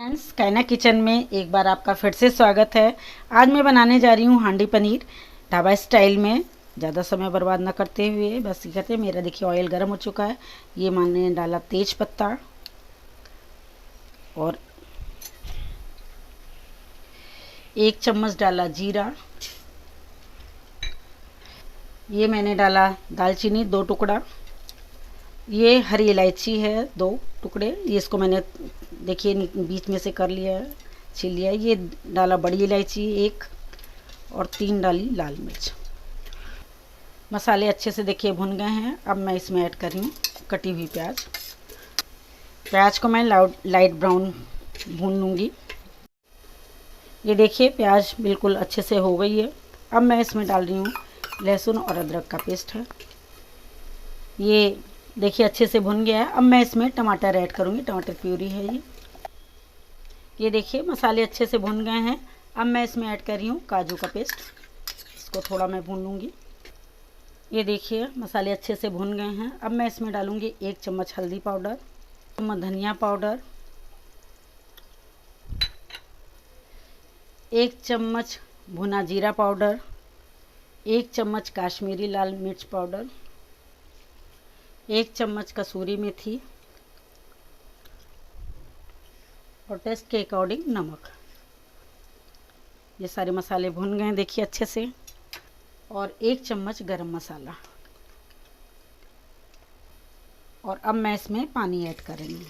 Friends, कायना kitchen में एक बार आपका फिर से स्वागत है। आज मैं बनाने जा रही हूँ हांडी पनीर ढाबा स्टाइल में। ज़्यादा समय बर्बाद ना करते हुए बस ये कहते हैं। मेरा देखिए ऑयल गर्म हो चुका है। ये मैंने डाला तेज पत्ता और 1 चम्मच डाला जीरा। ये मैंने डाला दालचीनी 2 टुकड़ा। ये हरी इलायची है 2 टुकड़े। ये इसको मैंने देखिए बीच में से कर लिया है, छील लिया है। ये डाला बड़ी इलायची 1 और 3 डाली लाल मिर्च। मसाले अच्छे से देखिए भुन गए हैं। अब मैं इसमें ऐड कर रही हूँ कटी हुई प्याज। प्याज को मैं लाइट ब्राउन भून लूँगी। ये देखिए प्याज बिल्कुल अच्छे से हो गई है। अब मैं इसमें डाल रही हूँ लहसुन और अदरक का पेस्ट है। ये देखिए अच्छे से भुन गया है। अब मैं इसमें टमाटर ऐड करूँगी। टमाटर प्यूरी है ये देखिए मसाले अच्छे से भुन गए हैं। अब मैं इसमें ऐड कर रही हूँ काजू का पेस्ट। इसको थोड़ा मैं भून लूँगी। ये देखिए मसाले अच्छे से भुन गए हैं। अब मैं इसमें डालूँगी 1 चम्मच हल्दी पाउडर, धनिया पाउडर, 1 चम्मच भुना जीरा पाउडर, 1 चम्मच काश्मीरी लाल मिर्च पाउडर, 1 चम्मच कसूरी मेथी और टेस्ट के अकॉर्डिंग नमक। ये सारे मसाले भुन गए देखिए अच्छे से। और 1 चम्मच गरम मसाला। और अब मैं इसमें पानी ऐड कर रही हूँ।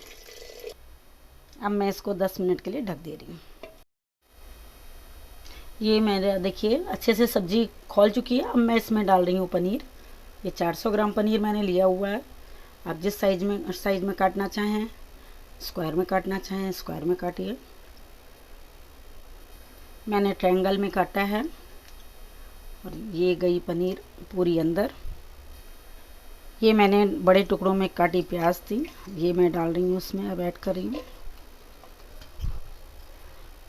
अब मैं इसको 10 मिनट के लिए ढक दे रही हूँ। ये मेरा देखिए अच्छे से सब्जी खौल चुकी है। अब मैं इसमें डाल रही हूँ पनीर। ये 400 ग्राम पनीर मैंने लिया हुआ है। आप जिस साइज़ में काटना चाहें, स्क्वायर में काटना चाहें स्क्वायर में काटिए। मैंने ट्रायंगल में काटा है। और ये गई पनीर पूरी अंदर। ये मैंने बड़े टुकड़ों में काटी प्याज थी, ये मैं डाल रही हूँ उसमें। अब ऐड कर रही हूँ।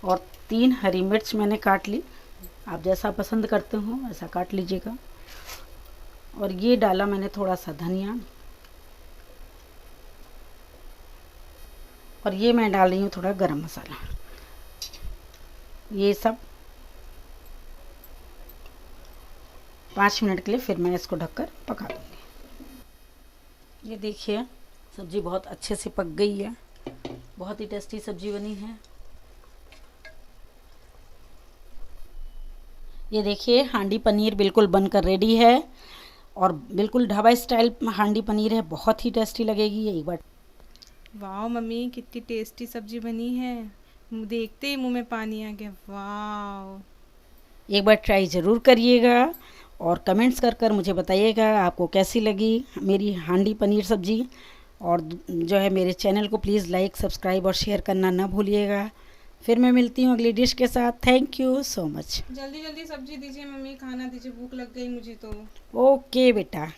और 3 हरी मिर्च मैंने काट ली। आप जैसा पसंद करते हो ऐसा काट लीजिएगा। और ये डाला मैंने थोड़ा सा धनिया। और ये मैं डाल रही हूँ थोड़ा गरम मसाला। ये सब 5 मिनट के लिए फिर मैं इसको ढककर पका दूँगी। ये देखिए सब्ज़ी बहुत अच्छे से पक गई है। बहुत ही टेस्टी सब्ज़ी बनी है। ये देखिए हांडी पनीर बिल्कुल बनकर रेडी है। और बिल्कुल ढाबा स्टाइल हांडी पनीर है। बहुत ही टेस्टी लगेगी। एक बार वाह मम्मी, कितनी टेस्टी सब्जी बनी है। देखते ही मुंह में पानी आ गया। वाह, एक बार ट्राई ज़रूर करिएगा और कमेंट्स कर मुझे बताइएगा आपको कैसी लगी मेरी हांडी पनीर सब्ज़ी। और जो है मेरे चैनल को प्लीज़ लाइक सब्सक्राइब और शेयर करना ना भूलिएगा। फिर मैं मिलती हूँ अगली डिश के साथ। Thank you so much. जल्दी जल्दी सब्जी दीजिए मम्मी, खाना दीजिए, भूख लग गई मुझे तो। ओके बेटा।